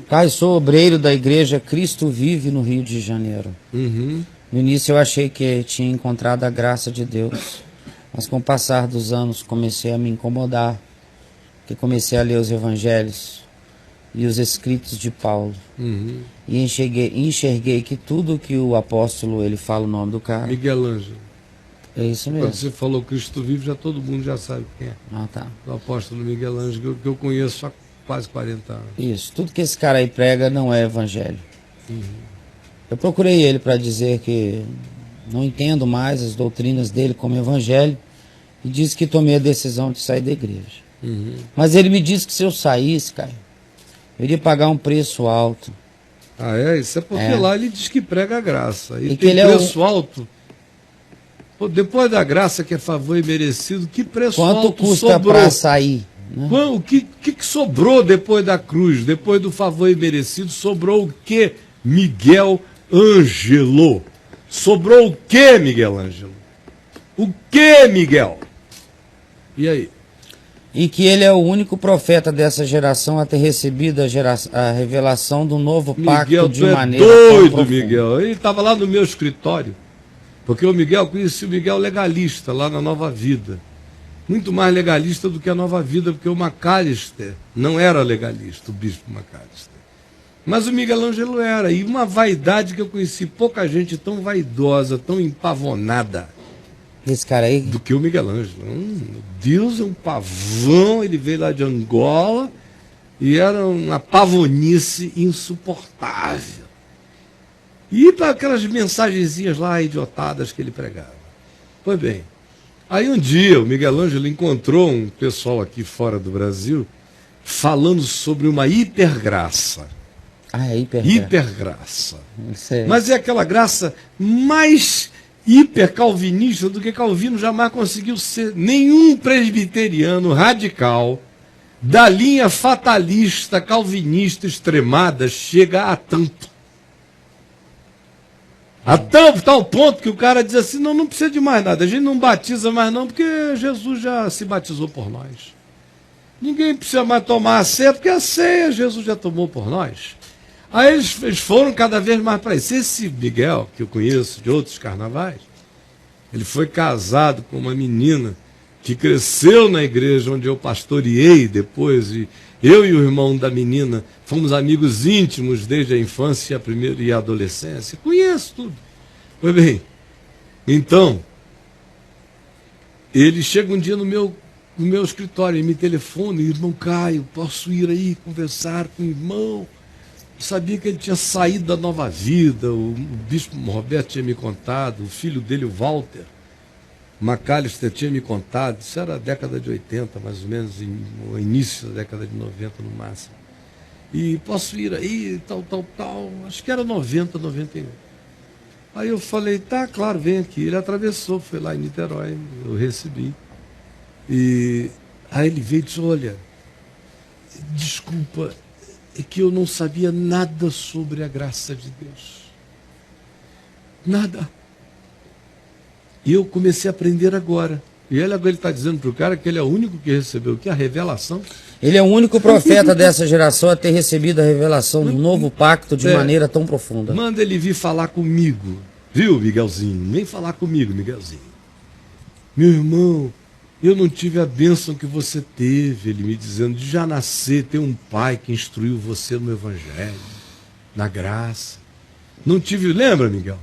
Caio, sou obreiro da igreja Cristo Vive no Rio de Janeiro. Uhum. No início eu achei que tinha encontrado a graça de Deus, mas com o passar dos anos comecei a me incomodar, porque comecei a ler os evangelhos e os escritos de Paulo. Uhum. E enxerguei que tudo que o apóstolo, ele fala o nome do cara. Miguel Ângelo. É isso mesmo. Quando você falou Cristo Vive, já todo mundo já sabe quem é. Ah, tá. O apóstolo Miguel Ângelo, que eu conheço há quase 40 anos. Isso, tudo que esse cara aí prega não é evangelho. Uhum. Eu procurei ele para dizer que não entendo mais as doutrinas dele como evangelho e disse que tomei a decisão de sair da igreja. Uhum. Mas ele me disse que se eu saísse, cara, eu iria pagar um preço alto. Ah, é? Isso é porque lá ele diz que prega a graça. E que tem ele preço alto. Pô, depois da graça que é favor e merecido, que preço Quanto alto custa sobrou? para sair? Né? O que sobrou depois da cruz, depois do favor imerecido? Sobrou o que, Miguel Ângelo? Sobrou o que, Miguel Ângelo? O que, Miguel? E aí? E que ele é o único profeta dessa geração a ter recebido a revelação do novo pacto Miguel, de tu é maneira doido, tão profunda. Miguel. Ele estava lá no meu escritório, porque o Miguel, conheci o Miguel legalista, lá na Nova Vida. Muito mais legalista do que a Nova Vida, porque o Macalister não era legalista, o bispo Macalister. Mas o Miguel Ângelo era, e uma vaidade que eu conheci, pouca gente tão vaidosa, tão empavonada. Esse cara aí? Do que o Miguel Ângelo. Meu Deus, é um pavão, ele veio lá de Angola, e era uma pavonice insuportável. E para aquelas mensagenzinhas lá idiotadas que ele pregava. Pois bem, aí um dia o Miguel Ângelo encontrou um pessoal aqui fora do Brasil falando sobre uma hipergraça. Ah, é hipergraça. Hipergraça. Sei. Mas é aquela graça mais hipercalvinista do que Calvino jamais conseguiu ser. Nenhum presbiteriano radical da linha fatalista, calvinista, extremada, chega a tanto. A tal ponto que o cara diz assim, não precisa de mais nada, a gente não batiza mais não, porque Jesus já se batizou por nós. Ninguém precisa mais tomar a ceia, porque a ceia Jesus já tomou por nós. Aí eles foram cada vez mais para isso. Esse Miguel, que eu conheço de outros carnavais, ele foi casado com uma menina que cresceu na igreja onde eu pastoreei depois, e eu e o irmão da menina fomos amigos íntimos desde a infância e a adolescência. Conheço tudo. Pois bem, então, ele chega um dia no meu escritório e me telefona, irmão Caio, posso ir aí conversar com o irmão? Eu sabia que ele tinha saído da Nova Vida, o bispo Roberto tinha me contado, o filho dele, o Walter Macalister, tinha me contado, isso era a década de 80, mais ou menos, no início da década de 90 no máximo. E posso ir aí, tal, acho que era 90, 91. Aí eu falei, tá, claro, vem aqui. Ele atravessou, foi lá em Niterói, eu recebi. E aí ele veio e disse, olha, desculpa, é que eu não sabia nada sobre a graça de Deus. Nada. E eu comecei a aprender agora. E ele agora está dizendo para o cara que ele é o único que recebeu o que? A revelação. Ele é o único profeta dessa geração a ter recebido a revelação do novo pacto de maneira tão profunda. Manda ele vir falar comigo. Viu, Miguelzinho? Vem falar comigo, Miguelzinho. Meu irmão, eu não tive a bênção que você teve, ele me dizendo, de já nascer, ter um pai que instruiu você no Evangelho, na graça. Não tive, lembra, Miguel?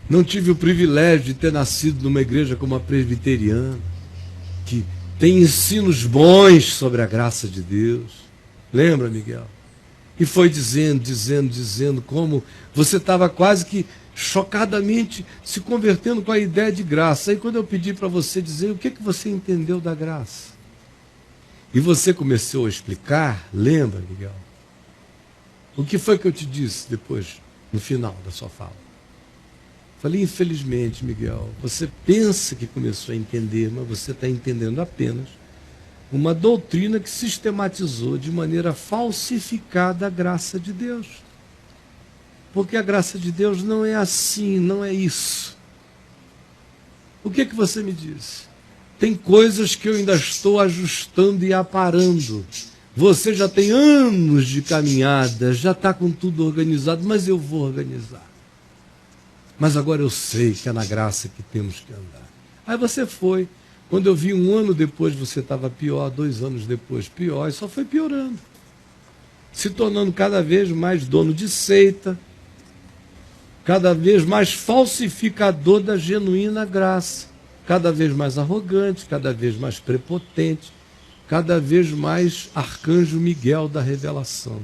Não tive o privilégio de ter nascido numa igreja como a presbiteriana, que tem ensinos bons sobre a graça de Deus. Lembra, Miguel? E foi dizendo como você estava quase que chocadamente se convertendo com a ideia de graça. Aí quando eu pedi para você dizer o que você entendeu da graça, e você começou a explicar, lembra, Miguel? O que foi que eu te disse depois, no final da sua fala? Falei, infelizmente, Miguel, você pensa que começou a entender, mas você está entendendo apenas uma doutrina que sistematizou de maneira falsificada a graça de Deus. Porque a graça de Deus não é assim, não é isso. O que você me disse? Tem coisas que eu ainda estou ajustando e aparando. Você já tem anos de caminhada, já está com tudo organizado, mas eu vou organizar. Mas agora eu sei que é na graça que temos que andar. Aí você foi. Quando eu vi 1 ano depois, você estava pior, 2 anos depois pior, e só foi piorando. Se tornando cada vez mais dono de seita, cada vez mais falsificador da genuína graça, cada vez mais arrogante, cada vez mais prepotente, cada vez mais arcanjo Miguel da revelação.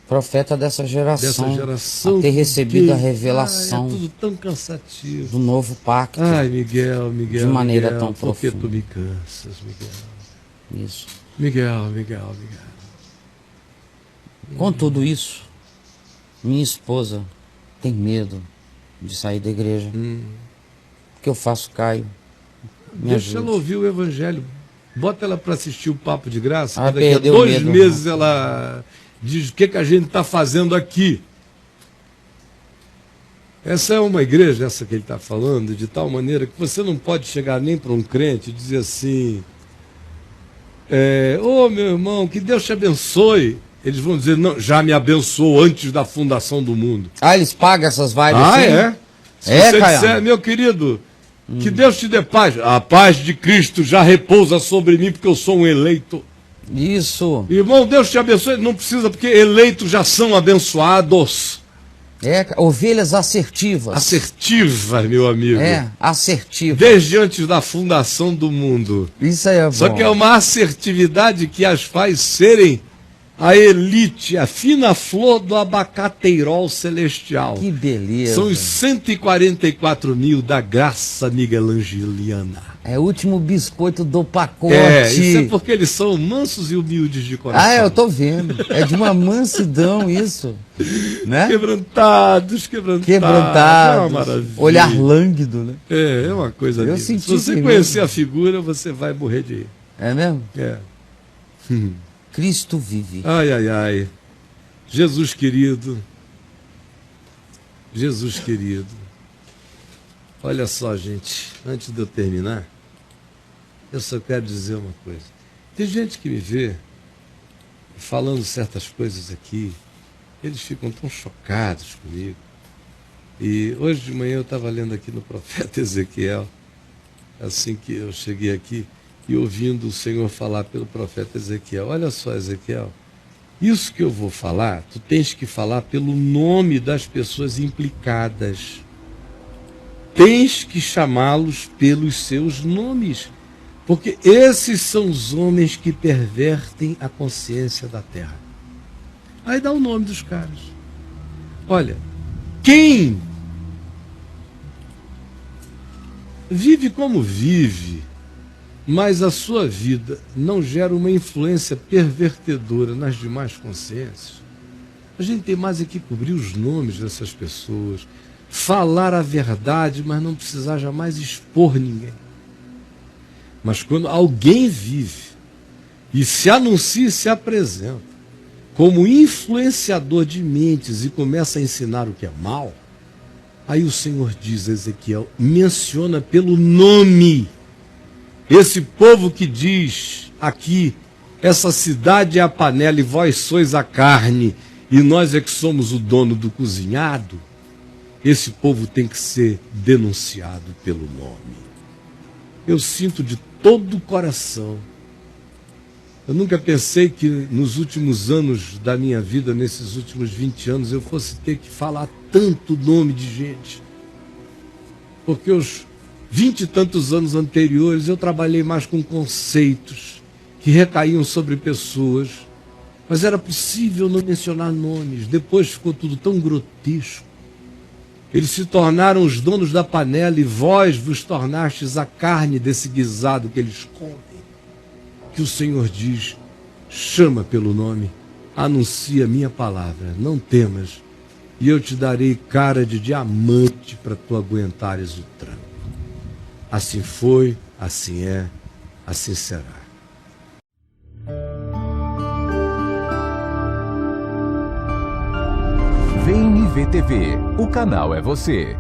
Profeta dessa geração a ter recebido a revelação é tudo tão cansativo. do novo pacto. Ai, Miguel, de maneira Miguel, tão porque profunda. tu me cansas, Miguel. Isso. Miguel. Com tudo isso, minha esposa tem medo de sair da igreja. O que eu faço, Caio? Me Deixa ajude. ela ouvir o evangelho. Bota ela para assistir o Papo de Graça. Ah, Que daqui a perdeu o 2 medo, meses ela diz o que a gente está fazendo aqui. Essa é uma igreja, essa que ele está falando, de tal maneira que você não pode chegar nem para um crente e dizer assim: ô meu irmão, que Deus te abençoe. Eles vão dizer: não, já me abençoou antes da fundação do mundo. Ah, eles pagam essas vibes assim? É? Se você disser, meu querido, que Deus te dê paz. A paz de Cristo já repousa sobre mim porque eu sou um eleito. Isso. Irmão, Deus te abençoe. Não precisa, porque eleitos já são abençoados. Ovelhas assertivas. Assertivas, meu amigo. Assertivas. Desde antes da fundação do mundo. Isso aí é bom. Só que é uma assertividade que as faz serem a elite, a fina flor do abacateirol celestial. Que beleza. São os 144 mil da graça miguelangeliana. É o último biscoito do pacote. Isso é porque eles são mansos e humildes de coração. Eu tô vendo. É de uma mansidão isso. Né? Quebrantados. É uma maravilha. Olhar lânguido, né? É uma coisa linda. Se você conhecer a figura, você vai morrer de rir. É mesmo? É. Cristo vive. Ai. Jesus querido. Olha só, gente, antes de eu terminar, eu só quero dizer uma coisa. Tem gente que me vê falando certas coisas aqui, eles ficam tão chocados comigo. E hoje de manhã eu estava lendo aqui no profeta Ezequiel, assim que eu cheguei aqui, e ouvindo o Senhor falar pelo profeta Ezequiel. Olha só, Ezequiel, isso que eu vou falar, tu tens que falar pelo nome das pessoas implicadas. Tens que chamá-los pelos seus nomes, porque esses são os homens que pervertem a consciência da terra. Aí dá o nome dos caras. Olha, quem vive como vive, mas a sua vida não gera uma influência pervertedora nas demais consciências, a gente tem mais aqui cobrir os nomes dessas pessoas, falar a verdade, mas não precisar jamais expor ninguém. Mas quando alguém vive e se anuncia e se apresenta como influenciador de mentes e começa a ensinar o que é mal, aí o Senhor diz a Ezequiel, menciona pelo nome esse povo que diz aqui, essa cidade é a panela e vós sois a carne e nós é que somos o dono do cozinhado. Esse povo tem que ser denunciado pelo nome. Eu sinto de todo o coração. Eu nunca pensei que nos últimos anos da minha vida, nesses últimos 20 anos, eu fosse ter que falar tanto nome de gente. Porque os 20 e tantos anos anteriores eu trabalhei mais com conceitos que recaíam sobre pessoas, mas era possível não mencionar nomes. Depois ficou tudo tão grotesco. Eles se tornaram os donos da panela e vós vos tornastes a carne desse guisado que eles comem. Que o Senhor diz, chama pelo nome, anuncia a minha palavra, não temas, e eu te darei cara de diamante para tu aguentares o tranco. Assim foi, assim é, assim será. VNV TV, o canal é você.